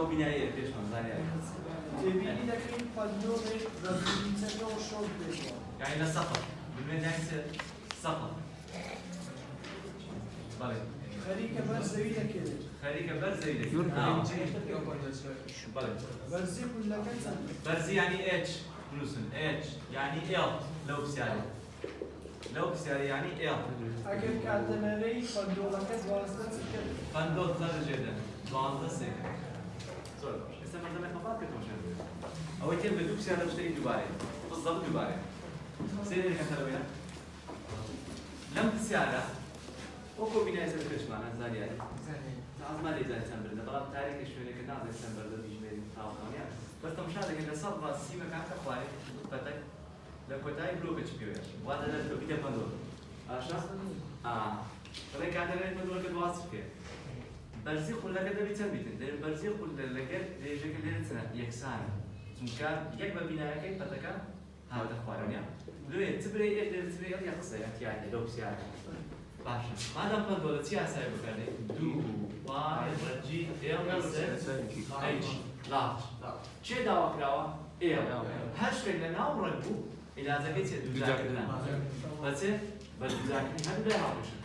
ئەو بیناییە پێشمان زانیاری تێبینی دەکەین پەنجۆڵێک ڕەبیلیچەکەەوە شۆک پێشەوە يعني لا سقف بالميزان سقف بله خەریکە بەرزەوی دەکەوێت خەریکە بەرزەوی بله بەرزی کولەکە چەند بەرزی يعني H بنووسن H يعني L لەو پرسیارە لەو پرسیارە يعني L ئەگەر کاتەنەرەی پەنجۆڵەکە 12 چ کرد پەنجۆڵ دەرەجێدە 12 سێ زۆر باش ئێستا مەردەمێک خەفات کردەوە شێر ئەوەی تێم بە دوو پرسیارە شتەی دووبارەیە بالضبط دووبارەیە سێرێکە تەلەوەیە لەم پرسیارە وەکو بینای سەر پێشمانە زانیاری ئازمان لێزانی چەند بردە بەڵام تاریخی شوێنێکە نازێت چەند بەردە بیژمێری تاوەکانیان بەس تەماشا دەکەن لەسەر ڕاستیمەکان کە خوارێت پەتەک لە کۆتایی بلۆکە چ پێوەیە واتە لە بیدە پەندۆر ئاشا ڕێ کاتەرێت پەندۆرەکە دواز بکێ بەرزی خولەکە دەبی چەند بیتن دەبێت بەرزی خولە لەگەر درێژەکە لێرە چەنە یەکسانە چونکە یەک بە بینایەکەی پەتەکە هاتە خوارەوەنیە دوێ چ برێ ئێ لێرە چ برێ ئەڵ یەک قسە یەکتیانە لەو پرسیارەکە باشە مادام پەندۆرە چی ئاسایی بکەنێ دوو پای ڕەجی ئێڵ سەر ئەیچ لارج چێ داواکراوە ئێڵ هەر شوێن لە ناو ڕێک بوو ئیلازەکەی چێ دووجاکردن بەچێ بە دووجاکردنی هەردوو لای هاوبشن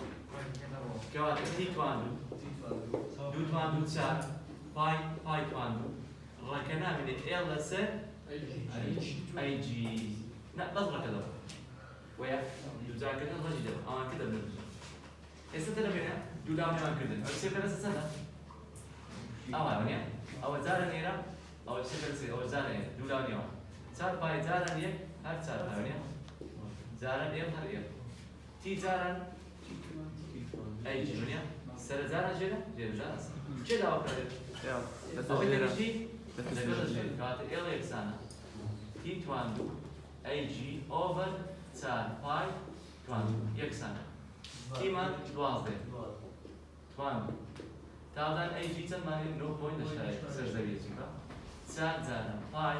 کەواتە تی تواندوو دوو تواندوو چار پای تواندوو ڕەکە نامێنێت ئێڵ لەسەر ئەیجی نه بەس ڕەکە دەبە وەیە دووجاکردن ڕەجی دەبە ئەوانکە دەبنێت ئێستا دەبێنە دوو داونێوانکردن ئەو سێ پەرەسە چەندە ئەوانە ئەوە جارە نێرە ئەوە سێ پەرەسە ئەوە جارە نێرە دوو داونێوان چار پای جاران یەک هەر چار پایە جاران ئێڵ هەر ئێڵ تی جاران ئەیجی ونیە سەرە جاران ژێرە ژێرە جارە چێ داواکرێت ئەوەی دەگەشتی لەگەڵ کاتە ئێڵ یەکسانە تی تواندوو ئەیجی ئۆڤەر چار پای تواندوو یەکسانە تیمان دوازدە تواندوو تاودان ئەیجی چەندمانی 9.4 سەرزەویە چونکە چار جارە پای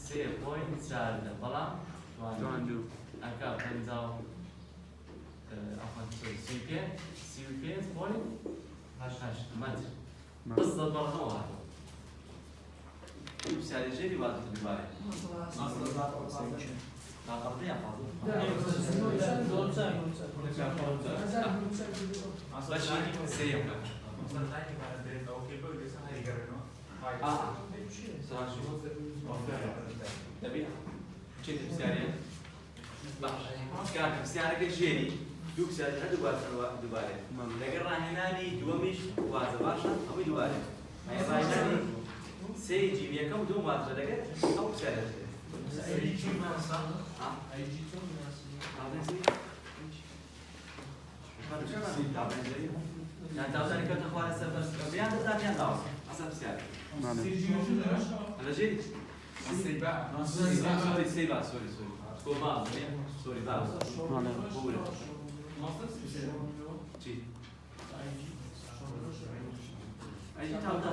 3.4 بەڵام تواندوو ئەکا پەنجاو متر بالضبط بەڵەکەمەوە هاتەوە پرسیارێ ژێری واتە دووبارە قبضي يا فاضل. ماشي سريع. تبي؟ شيء بسيارة. كان بسيارة كجيري. دوب سيارة هذا دوباره. لكن راهناني دومش وازباشا أو دوباره. راهناني سيجي بيكم دوم وازبا لكن أو بسيارة. أيجي ما صار. أيجي توم ما يعني تعرفين كم تخوان السفر بيان ده بيان داو أصلا بسيارة. هذا شيء. سيبا سوري كوما سوري باو. بقول. شيء. أيجي تعرف.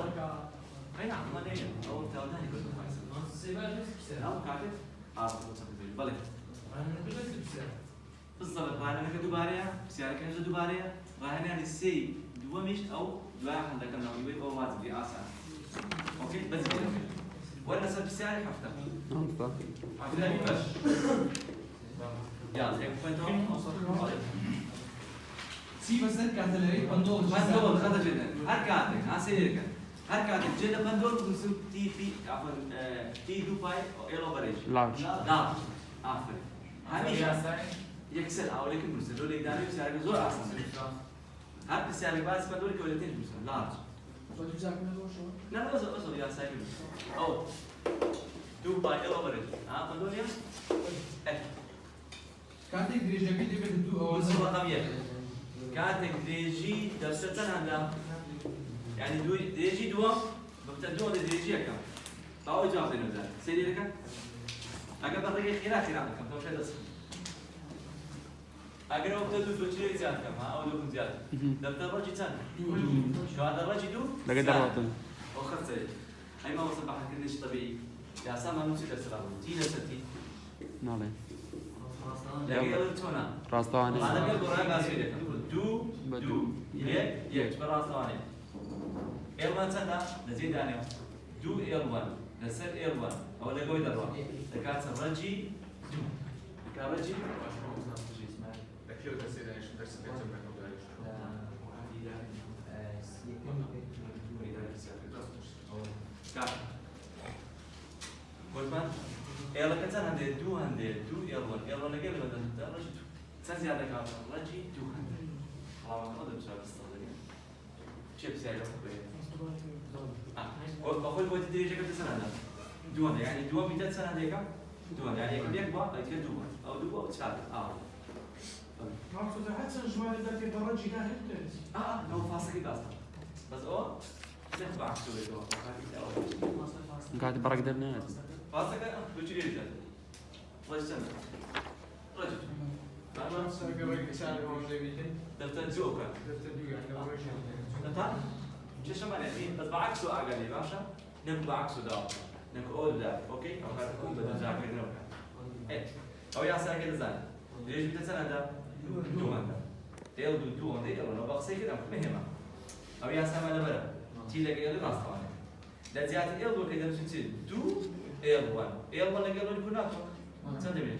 أي نعم ما ليه أو تعرف هني كل ما يصير. سيبا بس. أو كاتب. متقبل بالك. أنا بس بسيارة. بالضبط راهنانك دوباره بسيارة كنجة دوباره راهناني سي دومش أو دواء عندك النووي أو واجب آسان أوكي بس كده ولا سب بسيارة حفتة حفتة بس يلا هيك فانتو سي بس كاتلري بندول خطر جدا هر كاتك هسيرك هر كاتك جدا بندول بنسوي تي في عفوا تي دبي إيرو بريش لارج عفوا هذه يكسر أو لكن برسل لو ليداني بسيارة زور أحسن هاد بسيارة باس بدوري كولتين برسل لارج لا بس يا سايب أو دو باي إلو بريد بدوري كاتك دريجة كده بدو أول بس رقمية كاتك دريجي دبستان عندها يعني دو دريجي دوام ببتدون دريجي كم أو جواب لنا سيدي لك أجاب الرجال خيرات عندكم تو شيء دس اگر وقت دو چیزی زیاد کم ها او دو زیاد دفتر راجی چند شو هذا راجی دو لقد دروتن وخرت اي ما وصل بحر كلش طبيعي يا سما نسيت السلام تينا ستي نعم لقيت تونا راستواني هذا قال قران قاسيده دو يك براستواني يلا تنا نزيد يعني دو L1 لسر L1 أو لقوي دروان دكات رجي دو كرجي دكيو درسي ده شو درسي بيتم بنقول كار قلمان L كتر هندي دو L1 L1 لقي بدل رجي دو سنزي هذا كار رجي دو خلاص ما هذا بسبب استخدامه شيء بسيارة بقول بودي تدري جاك بسنة دوان يعني دوان بدأت سنة ديكا دوان يعني يكون يكبر أيتك دوان أو دوان أو تشابه مقصود حتى الجوال اللي في الرجي كان لو فاصل كده بس نخبع عكسه قاعد برق درنا فاصل كده بتشيل رجال رجل رجل أنا سأقرأ كتاب هون زي بيتين دفتر زوكا دفتر ديو يعني ورجع تمام مش شمال يعني بس بعكسه أقل باشا نبغى عكسه ده نبغى أول ده أوكي أو كذا كون بدنا نذاكر نوكا إيه أو يا ساكن زين ليش بتسنى ده دوان ده تيل دوان ده يلا نبغى سيكل أم مهمة أو يا سامع نبرة تيجي لك يلا ناس طبعا ده زيادة يل دو كده مش تصير دو يل وان يل وان لقى له يكون أكثر سنتي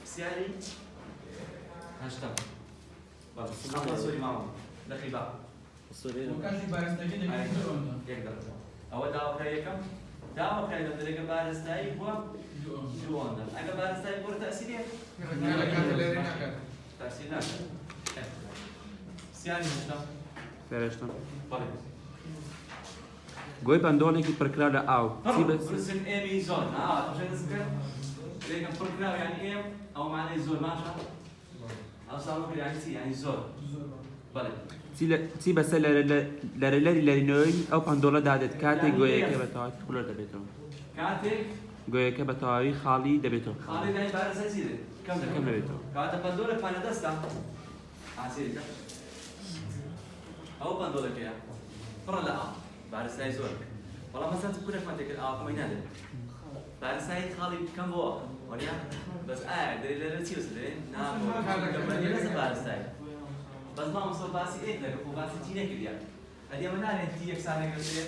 سياري هاشتاج بس أنا سوري معهم دخل بقى وكان في بارستاجين اللي يقدر أول دعوة كريكم دعوة كريكم تلاقي بارستاي هو جوان ده أنا بارستاي بقول تأثيريه أنا كان اللي هناك تأثيرنا سياري هاشتاج فرشتم طيب قوي بندوني كي بركلا أو بس برسم إيمي زون عشان نذكر لكن بركلا يعني إيم أو معناه زون ماشى أو صار يعني سي يعني زون بله تي بس لرلي أو بندولا دادت كاتي قوي كبتاعي كل دبيتو كاتك قوي كبتاعي خالي دبيتو خالي ده بارس سيدي كم دبيتو كاتب بندولة فانا دستا عسيري أو بندولة كيا فرا لا بارس هاي زور والله مثلا تكون ما تكل كم ينادي بارس هاي خالي كم بوا وليا بس دليل الرتيوس لين نعم كم ينادي بارس هاي بس ما مصور باسي إيه لك وباسي تيني كذا هذه من هذه تيجي كسانة كذا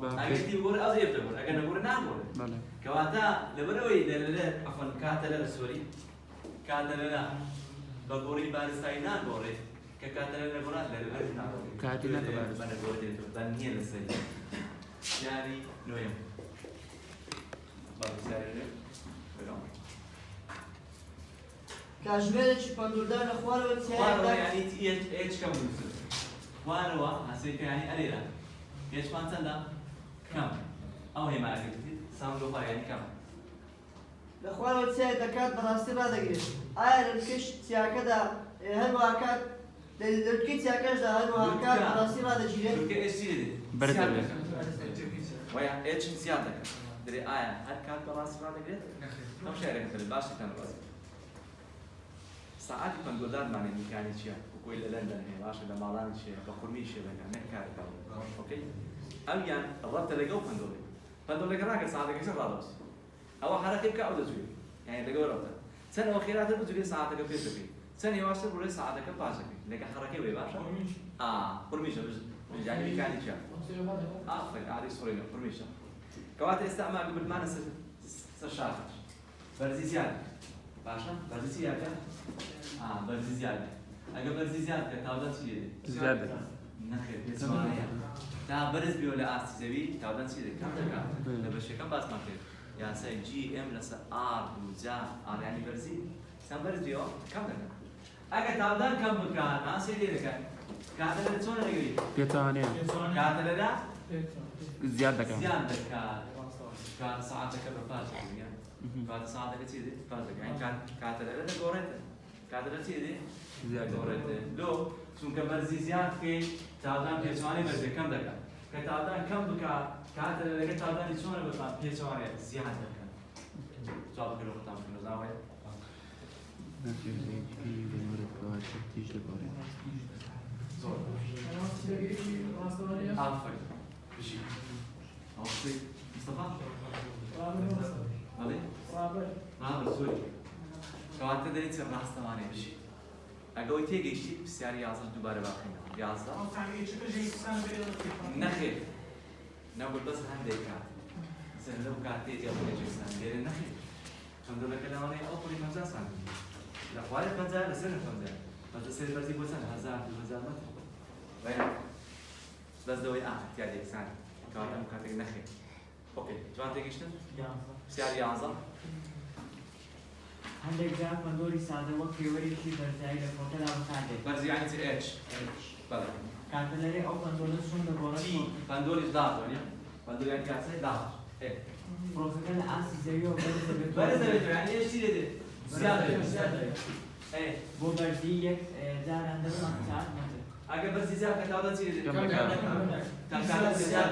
أجي تيجي بقول أزيف تقول أجي نقول نعم بقول بله كواتا لبروي دليل عفوا كاتل السوري كاتل لا بقولي بارستاينان بوري كاتل نقول لا كاتل نقول بنا بوري تبنيه للسيد يعني نويم بارستاينان كاجمالك بندردان اخوان خوانوا يعني ايش كم بنسل خوانوا هسيك يعني قليلا ايش فانتنا كم او هي معك ساملو يعني كم الاخوان وتساعد دكات براستي ما دقيق الكش سياكدا هل واكات الكيت سياكش ده هل واكات براستي ما دقيق لك ايش تيجي برتبه ويا ايش زيادك دري هل كان براستي ما دقيق نعم شارك في الباش كان براستي ساعات بندردان معنى ميكانيكية وكل لندن هي عشان لما لان شيء بخرمي شيء لكن نكار كلام أوكي أميان الربط اللي جو فندولي كراك ساعات كيس الرادوس أو حركة كأو تزوي يعني اللي جو ربط سنة وخيرات بتزوي ساعات كبير تبي سنة يواسط بقول ساعات كبازك لكن حركة ويباشا برميشة يعني ميكانيكية فين عادي صورينا برميشة كوات استعمال قبل ما نصير سشاف برزي زيادة باشا برزي زيادة برزي زيادة أجا برزي زيادة تاودان سيدي زيادة نخير بيسمعها تا برز بيولا آستي زبي تاودان سيدي كم تكا لبشة كم باس ماكير يا سي جي ام لسا آر وزا آر يعني برزي سام برز بيو كم تكا أجا تاودان كم بكا سيدي لكا كاتل لتسونا نقري بيتانية كاتل لا زيادة كم زيادة كات ساعتك بفاتك كات ساعتك تيجي فاتك يعني كاتل لا دورته كاتل تيجي زيادة دورته لو سون كبرزي زيادة كي تعدان بيسواني برزي كم دكا كتعدان كم دكا كاتل لا كتعدان يسونا بفات بيسواني زيادة دكا جاب كيلو ختام كيلو زاوية زور عفوا بشي أوصي مصطفى علي رابر سوري كواتي دري تصير راس ثمانية بشي ئەگەوەی تێگەیشتی پرسیاری 11 دووبارە باخینەوە 11 ئەو تامی چکە ژێکسان بێت نەخێر نەگوت بەس هەندێک کات سەر لەو کاتێ جێبووێژێکسان لێرە نەخێر چەندۆلەکە لەوانەیە ئەو پڕی 50 سانتیمتر لە خوارێ 50 لەسەر 50 بەس سێ بەرزی بۆ چەند 1000 مەتر وایە بەس دەوەی احتیاج یەکسان کەواتە ئەم کاتێک نەخێر اوكي جوان تێگەیشتن پرسیاری 11 هەندێک جار پەندۆری سادە وەک پێوەرێکی بەرزایی لە کۆتەلا بەکاردێت بەرزی یعنی چ H بەڵێ کاتەلەرێ ئەو پەندۆرە چۆن دەگۆڕێت پەندۆریش داهاتەوە نیە پەندۆری یعنی کاتەی داهات فڕۆکەکە لە ئاسی زەویەوە بەرز دەبێت بەرز دەبێت یعنی هێشتی دێت زیاد دەبێت بۆ بەرزی یەک جار هەندێک چار مەتر ئەگەر بەرزی زیاد کەتاوە چی دێت کاتەلە زیاد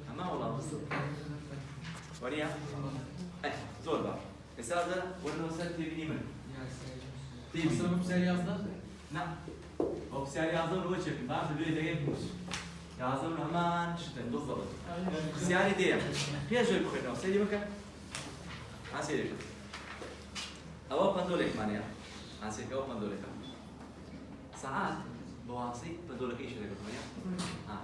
ئەمە وەڵام وەریە زۆر باش ئێستا وەرنەوە سەر تێبینی من نا ئەو پرسیاری 11 بۆ چێکن باش دوێ دەگەی پوش 11 هەمان شتن بالضبط پرسیاری دێم پێشوەی بخوێنەوە سەیری بکە ئاسێری ئەوە پەندۆلێکمانەیە ئاسێکە ئەو پەندۆلێکە سەعات بە واسی پەندۆلەکەی شێ دەگەڕێنە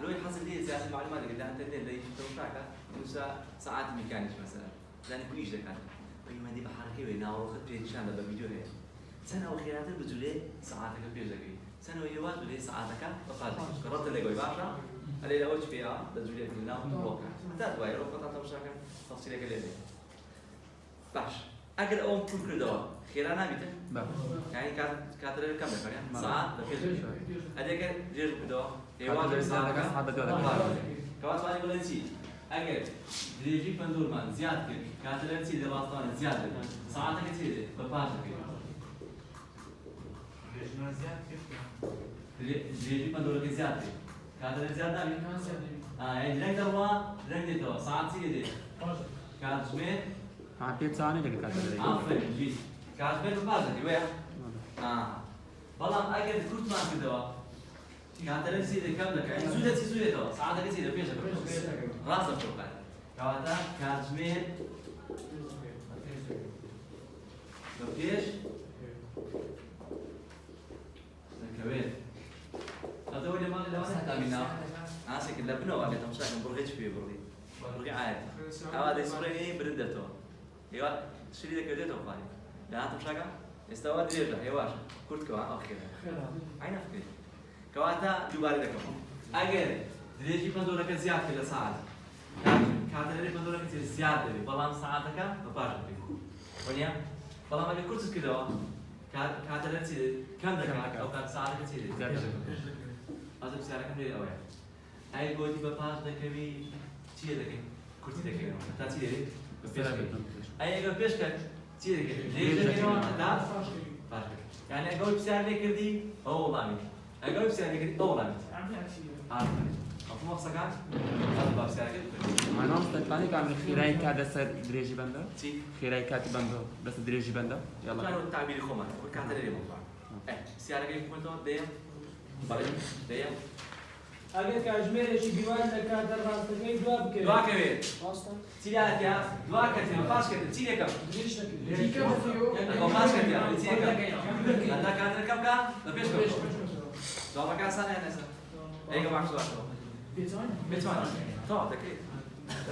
لۆی حەزم لێ زیاتر معلومات دەگەێت لە ئەنتەرنێت لە تەوشاکە نووسە سەعات میکانیش مەسەلا زانی کویش دەکات بەیمەندی بە حرەکەی وێ ناوەڕۆکەت پێ نیشان دە بە ڤیدیۆ هەیە چەند ئەو خێراتر بجولێ سەعاتەکە پێش دەگەی چەندەوە هێواز بولێ سەعاتەکە بەپاش ڕەتە لەگەوەی باشە ئەلێ لەوە چ پێیا دەجولێت لەناو ڕۆکە تا دوایە ڕۆکەتا تەماشاکە تەفسیرەکە لێ دێت باش ئەگەر ئەوم توو کردەوە خێرا نابیتن یعنی کاتەرە کەم دەکەن سەعات لە پێش ئەدەگەر درێژ کردەوە هێواز سەعاتەکە کەوا توانێت بڵێن چی ئەگەر درێژی پەندۆرمان زیاد کرد کاتەرە چی دەڕاستوانێت زیاد دەکەن سەعاتەکە چی دێت بەپاش دەکەیت درێژی پەندۆرەکە زیاد کرد کاتەرە زیاد نابێت درەنگ دەڕوا درەنگ دێتەوە سەعات چی دێت کاتژمێر پێ چانێ لەگە کاتەلەرێ ئافرین جویت کاتژمێر بەپاش دەکەی وەیە بەڵام ئەگەر کورتمان کردەوە کاتەرە چی دێت کەم دەکەی زوو دەچی زوو دێتەوە سەعاتەکە چی دێت پێش دەکەوێت ڕاست دەکەوێت کەواتە کاتژمێر بە پێش دەکەوێت ئەدەوە لێمانە لەوانە تامیناوە ئاسێک لە بنەوە لێ تەماشاکەم بڕغێ چ پێ بڕی بڕغێ ئاەت ئەوا دەیسڕێنی برد دێتەوە هێوا شری دەکەوێتێتەوە خواری لەنا تەماشاکە ئێستا وا درێژە هێواشە کورتکەوە ئەو خێرە عینە فکرێت کەواتە دووبارە دەکەم ئەگەر درێژی پەندۆرەکە زیاد کرد لە سەعات کاتەلەری پەندۆرەکە چێت زیاد دەبێت بەڵام سەعاتەکە بەپاش دەبێت وەنیە بەڵام ئەگەر کورتت کردەوە کاتەلەر چی دێت کەم دەکات ئەو کات سەعاتەکە چی دێت ئازە پرسیارەکەم لێ ئەوەیە ئەگەر گۆتی بەپاش دەکەوی چی دەکەی کورتی دەکەیەوە تا چی دێت بەپێش ئەگەر پێش کات چی دەکەیت لێ دەکەیەوە تا پاش دەکەیت یعنی ئەگەر پرسیار لێ کردی ئەوە وەڵامیت ئەگەر پرسیار لێ کردی ئەوە وەڵامیت ئەفهم قسەکان هەڵ با پرسیارەکەت مانام ستانی کام خیرای کات لەسەر درێژی بەندە چی خیرای کاتی بەندە لەسەر درێژی بەندە یاڵا كانوا تعبير خمان وكاتري موضوع سيارة كيف كنتو ديم بلي ديم ئەگەر کاتژمێرێکی دیوار لە کاتە ڕاستەکەی دوا بکەوێت دوا كبير ڕاستە تيلات يا دوا كتير باش كتير تيلي كم درێژ أنا باش كتير تيلي كم أنا كاتر كم كا لا بيش كم دوا ما كان سنة أنا سنة إيه كم عشرة بيتوان طبعا تكيد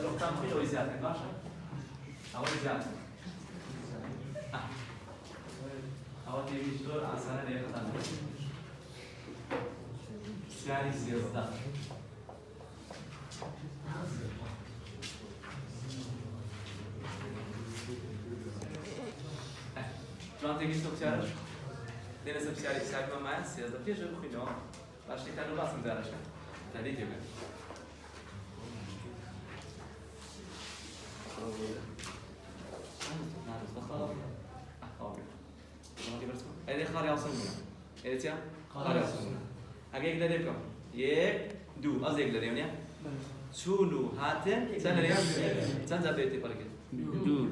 لو كان فيه وزيادة باشا أو زيادة أو تيجي شلون عسانة ليه خطأ سياري زيادة شلون تيجي سوق سيارة دينا سوق سياري ساعة ما معي زيادة فيش بخينه باش تيتانو باس مدارش تهديد يبقى هذه خارج أصلاً هذه تيا خارج أصلاً أجيك لديكم يك دو أزيك لديهم شونو هاتن سنة اليوم سنة بيتي بركة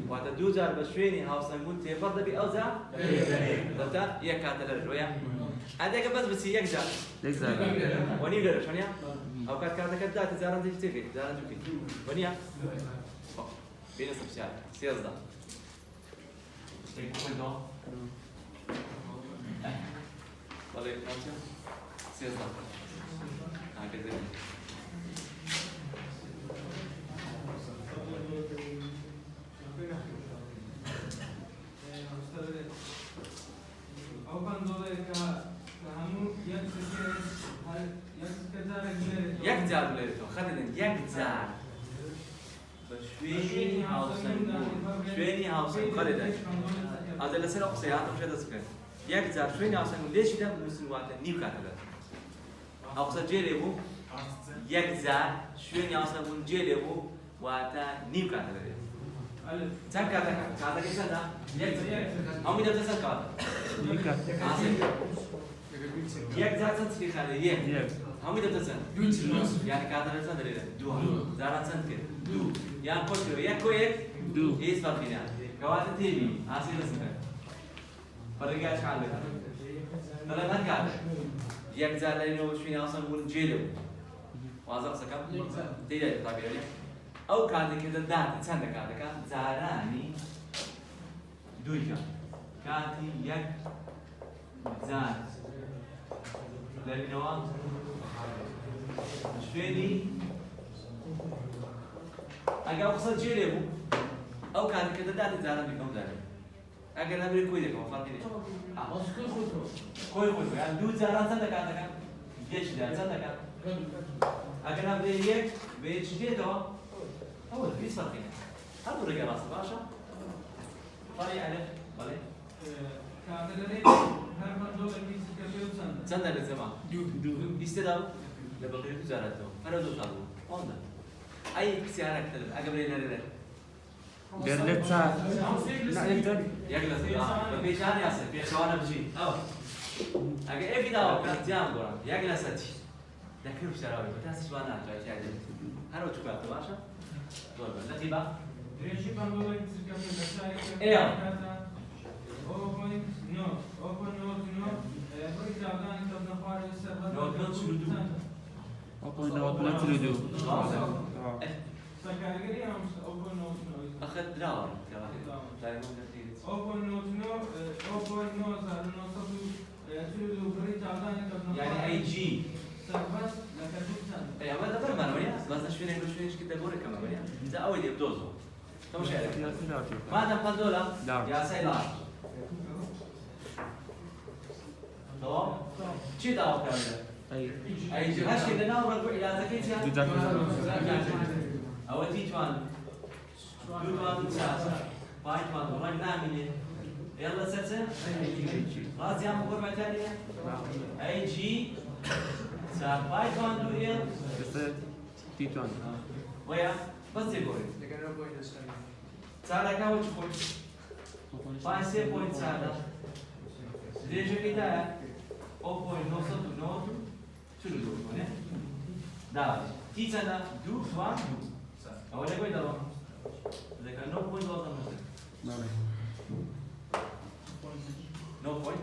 وهذا دو جار بشويني هاوس نقول تفرد بي أوزع دتا يك هاتن الرجوية هذاك بس يك جار وني غير شنيا أو كات كذا تزارن تيجي تزارن تيجي ونيا بين السبسيال سيرزا والله ماشي سياسة هكذا او بندوله که همون یک سکه هر یک کدار گیره یک جار بلیتو خدیدن یک جار شويني هاوسن شويني هاوسن خديدن هذا اللي سنة قصيات وش هذا سكر یک جار شويني هاوسن ليش ده مسلم واحد نيو كاتله أقصى جيله هو یک جار شويني هاوسن من جيله هو واحد نيو كاتله كم كاتا كيسان ده یک هم يدرس كسان كاتا یک جار سنت في خاله یک هم يدرس يعني كاتا رسان دريده دو زاران سنت كده دو يعني كل یک کو یک دو ايش فرقنا كواتا تيبي عاصي رسمه فرقاش حاله ترى ما كان یک جار لانه شوي اصلا من جيله واضح سكاب تيجي طبيعي او كان كده دات تسند كان زاراني دويكا كاتي یک زار لانه شويني اگه اقصد جيله او كان كده دات زاران بكم زاران اگر نبري كوي ده فرق نيش كوي يعني دو زاران سند كان يش ده سند كان اگر نبري یک بيش ده أول في فرقين هذا رجع راس باشا طالع عليه طالع كادري هر بندوله کی سکه بیوسن سند الزمان دو استدام لبقية وزارته هذا دو صاروا هذا أي سيارة كتير أقبل لنا قرلت ساعة لا يقدر يجلس بيشان ياسر بيشان بجي أجا إيه في داو كان جام قرام يجلس أتي لكن بسرعة بتحس شو أنا جاي شيء هذا وش كاتو باشا طيب نتيبة ریشی بندوله کی سکه بیوسن ايه open no برای جوان کتاب نخواره سرور نوت شو دو أوبن نوت لا تريدو سکرگری هم open note no أخذ دراور دايما تريد open note no زار no سبب تريدو برای جوان کتاب نخواره يعني أي جي سرور لکجوبتن أي ما دبر ما نوريا بس شوية إيش كده بوري كمان وريا إذا أول يبدوزو كم شيء ما دام قدولا يا سيلار تمام شيء داو كامل أي أي جي هاش كده ناو رجع إلى ذكيت يا أول تيجوان دوان ساسا بايتوان ورج نامينه يلا سلسلة راس يا مقر متانية أي جي سار بايتوان دويل بس تيتوان ويا بس يقول سارة كاوش كل بايسة بوينت سارة ليش كده أو بوينت نوصل نوت شو دو نه دا تيجانا دو فان دو أولا كوي دلوا إذا كان نو بوينت وصل مثلا نو بوينت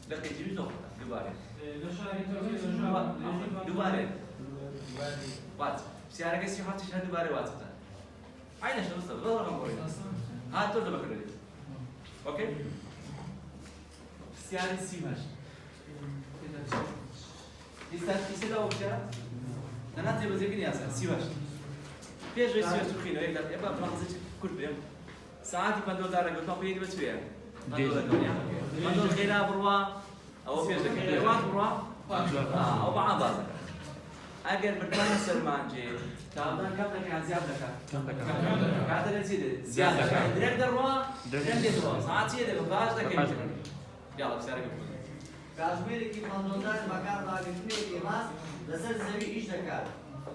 لكن تجيب نقطة دوباره دوباره وات سيارة كيس يحط شنو دوباره وات بتاع عين شنو استوى لا رقم قوي هات تقول بكرة اوكي سيارة سيماش يستدعى وكذا أنا أتبغى زي كذي أصلا سيماش فيش غير سيماش تخيله يقدر يبغى بمنزل كل بيوم ساعات يبدو دارك قلت ما بيجي بس فيها بدو خيلا بروا أو فيش ذكي بروا أو بعض هذا أجر بتمنى سلمان جي تعبان كم لك عن زيادة كم لك كاتر نسيد زيادة درك دروا درك دروا ساعات شيء ده بفاش ذكي يلا بسيارة قبل کاژمێرێکی مندۆدان بەکار ڕاگرتنی ئێمە لەسەر زەوی ئیش دەکات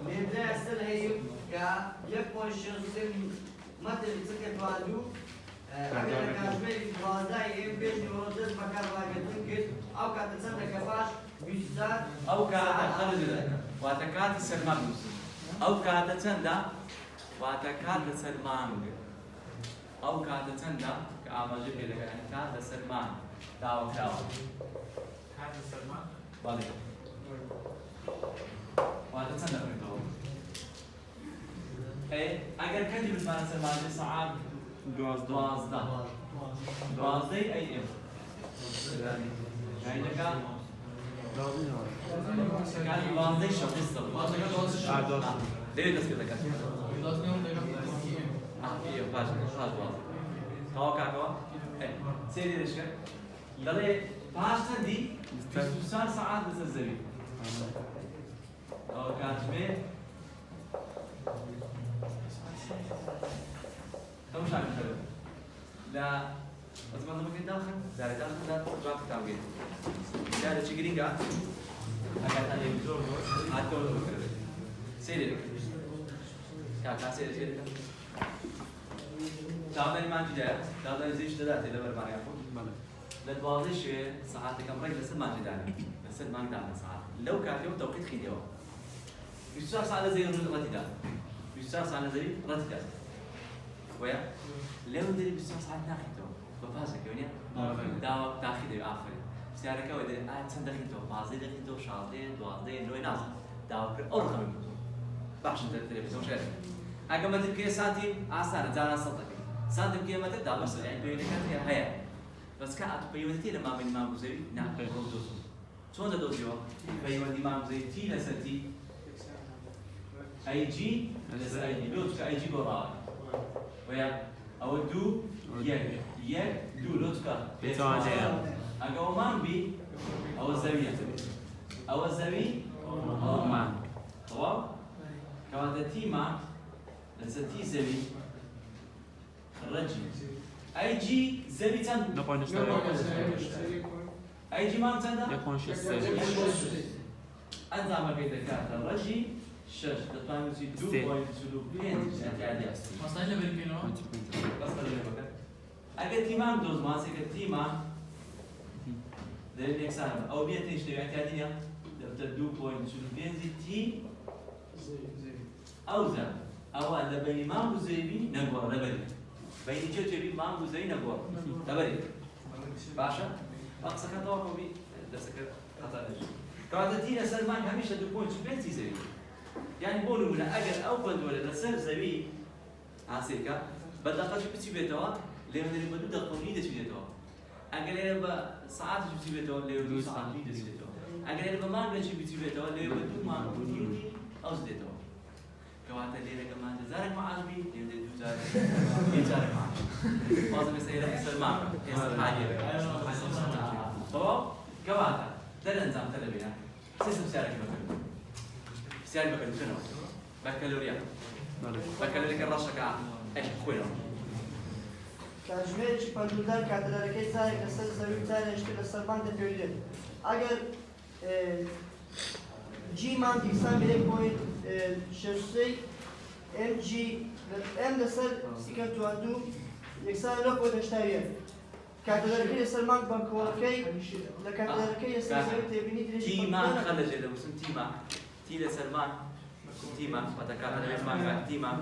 لێبدای ئەستر هەیە کە 1.6 مەتری چکە تواندوو ئەگەر لە کاژمێرێکی دوازدای ئێم پێش نیوەڕۆ دەست بەکار ڕاگرتن کرد ئەو کاتە چەندە کە باش 20,000 أو كاتة خرج واتكات سلمان أو كاتة تندا واتكات سلمان أو كاتة تندا كأماجي كده يعني كاتة سلمان داو هذا سلمان بالي واتكات تندا من داو إيه أجر كذي بتمان سلمان ساعات دوازده دوازده أي إم يعني لك كان دوازده شو قصة ليه تسكت لك إيه باش خلاص دوازده توقع كوا سيري رشكا دلي باش تدي 24 ساعات بس الزبي أو كاتبه كم شهر مثلا لا أتمنى ممكن داخل دار داخل لا تراك تاوين دار تشيكرينجا أكاد أنا يبزور هاتول بكرة سيري كا سيري داودني ما جدا داودني زيش تدات إذا بربع يعرفون للواضح ساعات كم رجل لسه ما جداني لسه ما جداني ساعات لو كان يوم توقيت خيديو يشتغل على زي الرتدة يشتغل على زي الرتدة ويا لو ندري بسمع ساعات ناخذه بفازك يونيا داو تاخذه آخر سيارك ودري سند دخيته بعضي دخيته شاطين دوازين لو يناس داو أرقم باش انت التلفزيون شايف أجمع تبكي ساعتي عصار زانا صدق ساعات تبكي ما تبدأ بس يعني بينك هي هيا بس كأت بيودي لما من ما مزوي نعم دوزو شلون دوزيو بيودي ما مزوي تي لساتي أي جي لسه أي جي لوتش أي جي براء ويا أو دو يك دو لوتكا بتوانه أجا ومان بي أو الزاوية أو الزاوية أو مان تمام كواتا تيما لسه تي زاوية رجي أي جي زاوية تان نقول نشتري أي جي ما تان يكون شو السبب أنت ما كيدا كارتا رجي شش تطلع في 2.2 يعني مثلا اللي بالكيلو بس خلينا بكره اگر تیمان دوز ماسه که تیمان در یک سال او بیت نشته اعتیادیه در 2.5 تی اوزا او الا بين مانگو زيبي نقور لبري بين جو تبي مانگو زي نقور لبري باشا اقصى كتوقع بي درسك خطا نجي قاعده تينا سلمان هميشه 2.5 زي يعني بقولوا من اجل او بدول لسر زبي عسيكا بدقه بتي بيتوا ليه من اللي بدو دقوني دتي بيتوا اجل انا ساعات بتي بيتوا ليه بدو ساعات دتي بيتوا اجل انا ما بتي بيتوا ليه بدو ما بنيوتي او زدتوا كواتا ليه كمان زارك مع عربي ليه بدو زارك يزارك مع لازم يصير سلمان يصير حاجه طب كواتا ده نظام تلبيه سيستم سعرك سعر بكالوريا بكالوريا بكالوريا كراشة كا إيش خوينا کاتژمێرێکی پەروەردار کاتەدارەکەی جارێک لەسەر زەوی و جارێک لەسەر مان دەپێوێت. ئەگەر جیمان دیسان بێت بۆی شەشەی ئەم لەسەر سیکە تواندوو یەکسان لە بۆ دەشتاویە. کاتەدارەکەی لەسەر مان بەکۆڵەکەی لە کاتەدارەکەی لەسەر زەوی تێبینی درێژی تیمان خلج هذا مسلم تیمان تیل سلمان تیمان وتكاتل المان تیمان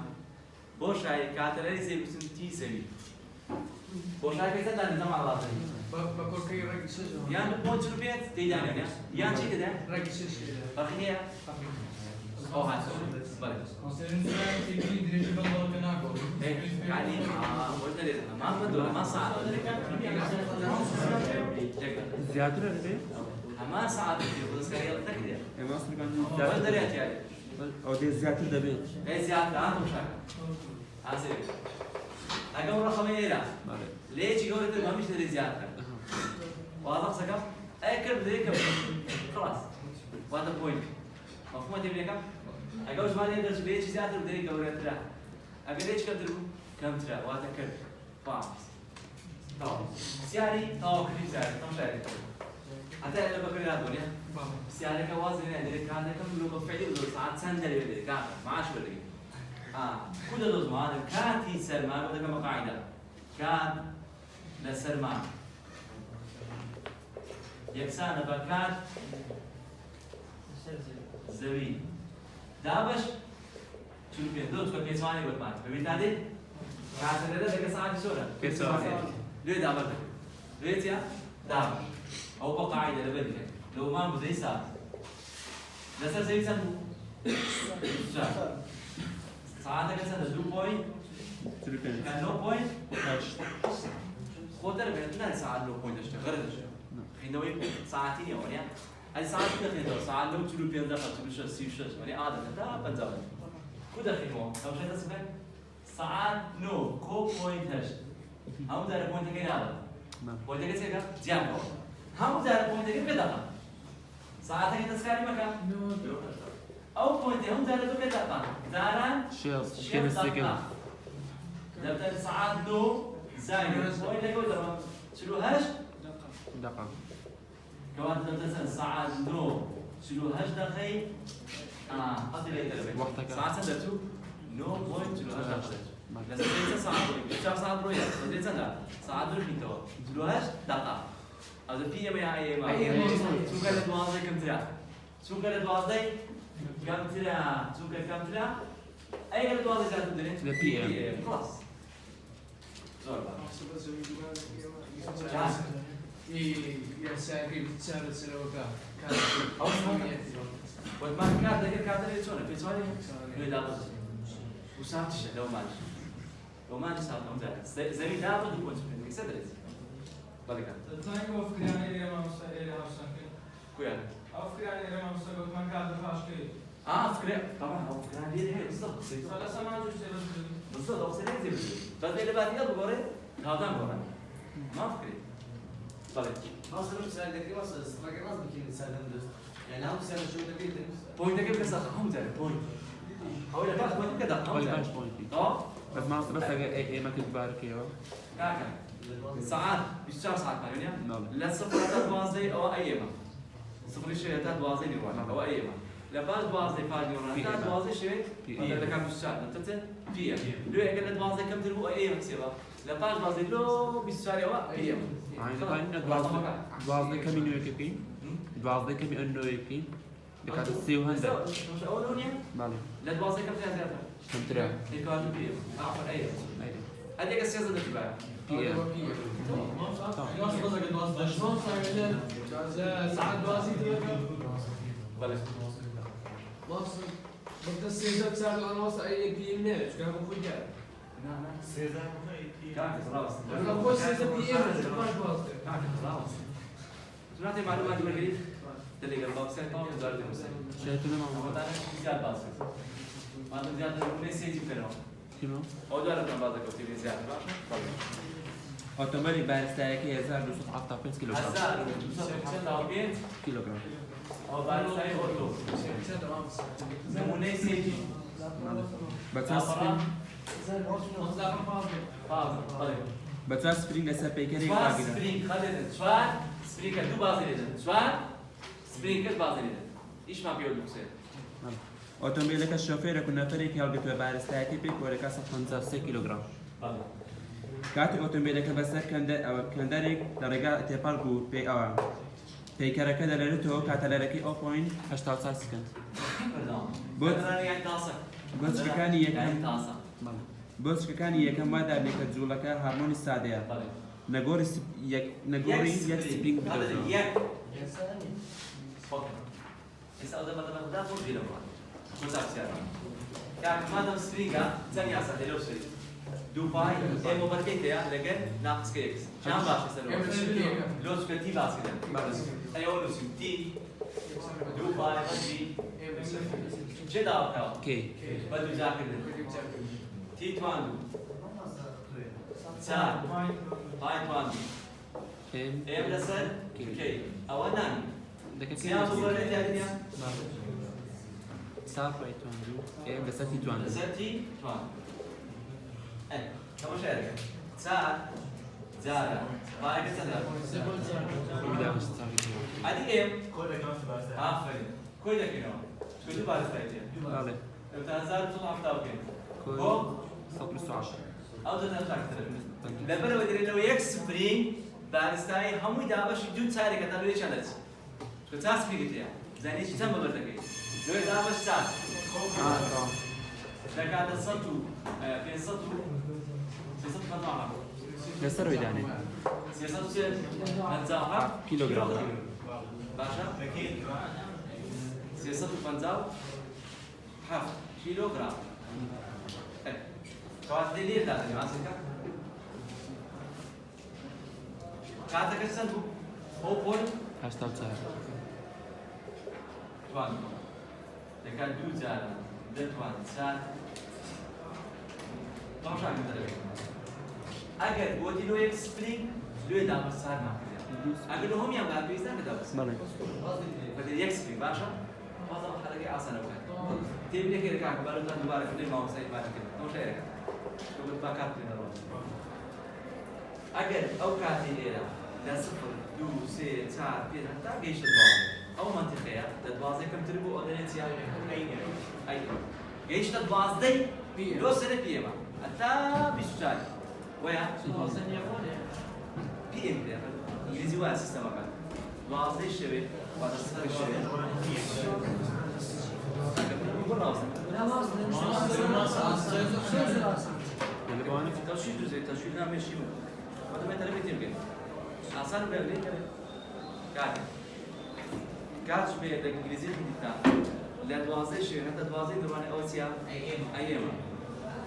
بوشاي كاتل زي مسلم تي زي بوشاي كيف تدان نظام على بعض بقول كي رجع سجن يعني بوش البيت تيجان يعني شيء كده رجع سجن أخيرا أو هات بلى مثلا تبي درجة بالله كناكو يعني قلنا لي ما بدو ما صعب زيادة ولا ما صعب بس كان يلا تكده ما أصلا كان ما دريت يعني أو دي زيادة دبي ايه زيادة عنده مشاكل عسير أقوم رقمين لا ليش يقول أنت ما مش تدري زيادة واضح سكب أكل بدري كم خلاص وهذا بوينت مفهوم تبي كم أقول ما ندرس ليش زيادة بدري كم ولا ترى أقول ليش كم ترى كم ترى وهذا كم فاهم طب سياري أو كريم سياري كم سياري حتى لو بكرة الدنيا سياري كوازن يعني دري كان كم لو بفعلي ولو ساعات سندري بدري كان معاش بدري كل هذول ما كانت هي سلمان وده كم قاعدة كان لسلمان يكسان بكات زوي دابش شو بيدوس كيسواني بالمات بمثالي كاتل هذا ده كساعة شورا كيسواني ليه دابش ليه يا دابش أو بقاعدة لبدي لو ما بزي ساعة لسه زي سنو ساعة كسر 2.5 كان 0.8 خودر بيتنا ساعة 0.8 غير خينوي ساعتين يوميا هذه ساعات كده ساعة لو تلو بينزل تلو شو سيف شو يعني عادة ده بنزل كده خيمو لو شيء تسمع ساعات نو كو بوينت هش هم دار بوينت كده هذا بوينت كده سيدا جام هم دار بوينت كده بدأ ساعات كده تسكاري مكان أو بوينت هم دار تو بدأ داران شيلز كده سكند ده ساعات نو زايد بوينت كده شلو هش دقة كمان تبدأ ساعات نو شلو هش دقيق قصدي ليه تلبي وقتك. ساعات سندتو نو بوينت شلو هش دقيق لازم تنسى ساعات بروي شاف ساعات بروي لازم تنسى ساعات بروي كنتوا شلو هش دقة هذا في يوم يا أيام شو قال دوازي كم ترى شو قال دوازي كم ترى شو قال كم ترى أي قال دوازي جات الدنيا The PM. خلاص زور وما كان ذاك كان اللي تسوونه في سؤالي لا بس وسامتش لو ما نسال لهم ذلك زي لا بد يكون في سدرت بالك تاني وقف كريان إلى ما مستوى إلى هاوسان كويا وقف كريان إلى ما مستوى ما قاعد فاش كي فكرة طبعا هو فكرة دي هي بالضبط فلا سمعت وش تبغى بالضبط هو سريع زي بس اللي بعد يلا بقول هذا بقول ما فكرة بالك مصر مش سهل كده مصر فاكر مصر بكين سهل ندرس يعني هم سهل شو تبي بوينت كيف بس هم زين بوينت هو اللي بعد بوينت كده هم باش زين بوينتي بس ما اي ما كنت بارك يا كاكا ساعات بيشتغل ساعات مالونيا نعم. لا صفر دوازي او ايما صفر شيء دوازي نيوان او ايما لا باش دوازي فاز نيوان دوازي شيء هذا كان بيشتغل انت فيها لو يقول دوازي كم تلو ايما سيبا لا باش دوازي لو بيشتغل او ايما عين كان دوازي كم إنه يكفين دوازي كم إنه يكفين لكاد السيو هندا مش اولونيا بالي لا دوازي كم تلو زيادة كم ترى يكاد بي عفوا ايما أيدي هذيك السياسة اللي تبعها بي ام ساعات بازي بلش مصر بس سيزا تسال انا وصل اي بي ام نيش كان بقول جاي كاكا خلاص انا بقول سيزا بي ام ما باص خلاص سمعتي معلومات بالقريب تلقى الباب سنة وزارة المسلمين شايفنا هو ما ده زيادة باسل ما عندهم زيادة مسج بينهم كيلو أو ده أنا بعد كده زيادة اوتوماتيك بارستايك 1275 كيلو جرام هزار توصل 100 كيلو جرام أو بارستاي أوتو نمونة سيجي بتاع سبرينج فاضل بتاع سبرينج لسه بيكري شوان باقي سبرينج خلينا شوان سبرينج كدو بازلين شوان سبرينج كد بازلين إيش ما بيقول لك اوتومبيلك الشوفير كنا فريق هل بتوع بارستايك بيك ولا كاسة 55 كيلو جرام كاتي اوتومبيلك بس كان دارك درجة تباركو بي بيكرا كده لرتو كاتلركي 0.8 سكند بس يعني تاسع بس كان يكم تاسع بس كان يكم ما دار لك تزولك هارموني السادية نغوري نغوري يك سبرينج بدو يك إذا أودا ما ده فوق بيلو كنت أحسن يعني ما دام سبرينجا ثانية أصلا لو سري دبي إيه مباركة يا لكن ناقص كيكس كم باش يسلو لو سكتي باس كده أيوة لو سكتي دبي مدري جدا أوكا اوكي بدو جاكر تي تواندو سار هاي تواندو ام إيه لسر كي أولا دك سيام بقولة تانية صار باي توندو ام بس تي توندو لسرتي تواندو إيه كم شارك سار زارا هاي كسر بدا مش صار هذه إم آفرين كل ده كنا شو تبغى تستعجل لا تهزار طول عم تاوكل كل هو صفر سعر أو ده نفسك لما لو يدري لو يك سبرينج بارستاي هم يدابش جود ساري كتلو ليش عندك شو تاس بيجي زاني شو تم بردك لو يدابش ساس تمام لكن الصوتو في صوتو في صوت مطعم يسر ويداني سياسات سير نزاها كيلو جرام باشا سياسات فنزاو حف كيلو جرام كوات لير دادني ماسكه كاتك السلب هو بول 84 توان دەکات دوو جارە دەتوان چات تەماشا کردەوێت ئەگەر بۆتی لۆ یەک سپرینگ لێ دامە سار ناکرێت ئەگەر لە هەمیان بە پێویستە کەداوەست بەڵێ بەدە یەک سپرینگ باشە بازم حەلەکەی ئاسانە بکات تێبی لێکێ کاکە بەرەوتان دووبارە کردنی ماوەسای بارەکرد تەماشا یەکە تۆ با کات بێنەوە ئەگەر ئەو کاتی ئێرە لە 0 2 3 4 5 هەتا گەیشتە دوازدە ئەو منتیقەیە لە دوازدەی کەمتر بوو ئەو دەنێت چیان ئەی گەیشتە دوازدەی لۆ سەرە پێمە هەتا 24 وەیە پێم ئینگلیزی وایە سیستەمەکە دوازدەی شەوێ واتە سەری شەوێ تەشویل دوزێت تەشویل نامێشی بوو وەدەمێت تەلەفی تێ بگەین ئاسان بێ لێ کاتێک کاتش بێ لە ئینگلیزی خوندیتان لە دوازدەی شەوێ هەتا دوازدەی دەوانێت ئەوە چیە ئەیێمە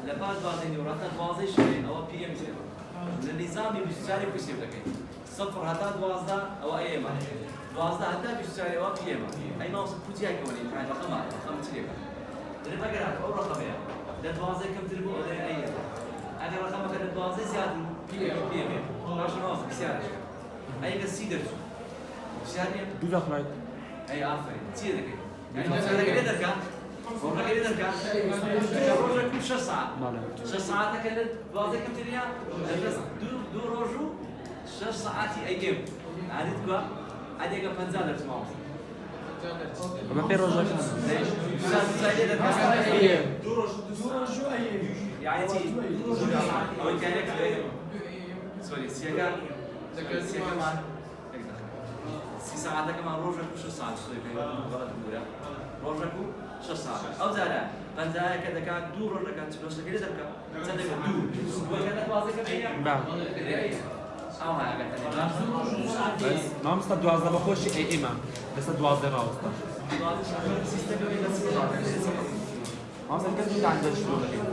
لە پاش دوازدەی نیوە هەتا دوازدەی شەوێ ئەوە PM چێمە لە نیزامی 24 پێشێ دەکەین 0 هەتا دوازدە ئەوە ئەیێمە دوازدە هەتا 24 ئەوە PM ئەی ماوەسە پوتیاکەوەنی تاین ڕقەمە ڕقەم چێکە دەرێ ئەگەر ئەو ڕقەمەیە لە دوازدەی کەمتر بوو ئەوە دەرێ ئەیێمە ئەگەر ڕقەمەکە لە دوازدەی زیاتر بوو PM باشە ماوەسە پرسیارەکە ئەگەر سی دەرچوو پرسیار نییە دوو دەخڵایت أي آفرين تصير ذكي يعني مثلا كده دركان والله كده دركان روجك مش 6 ساعات بەڵێ 6 ساعات كده بعض كم تريا بس دو روجو 6 ساعات أيام عادي تقول عادي كم 50 درس معه ئەمە پێ ڕۆژەکان يعني تي أو كان لك سوري سياكا سياكا مان سی ساعتە کەمان ڕۆژێک 6 ساعت غلط بووە ڕۆژێک و 6 ساعت ئەو جارە پەنجایەکە دەکات دوو ڕۆژ دەکات چلۆشەکەی دەکات چەند دەکات دوو دووەکە دەتوازەکە بێ ئەو هایەکە مامۆستا دوازدە بە خۆشی ئەیمە لەسەر دوازدە ڕاوەستە سیستەمەکەی مامۆستا کەس دوو دەشتۆ دەکەین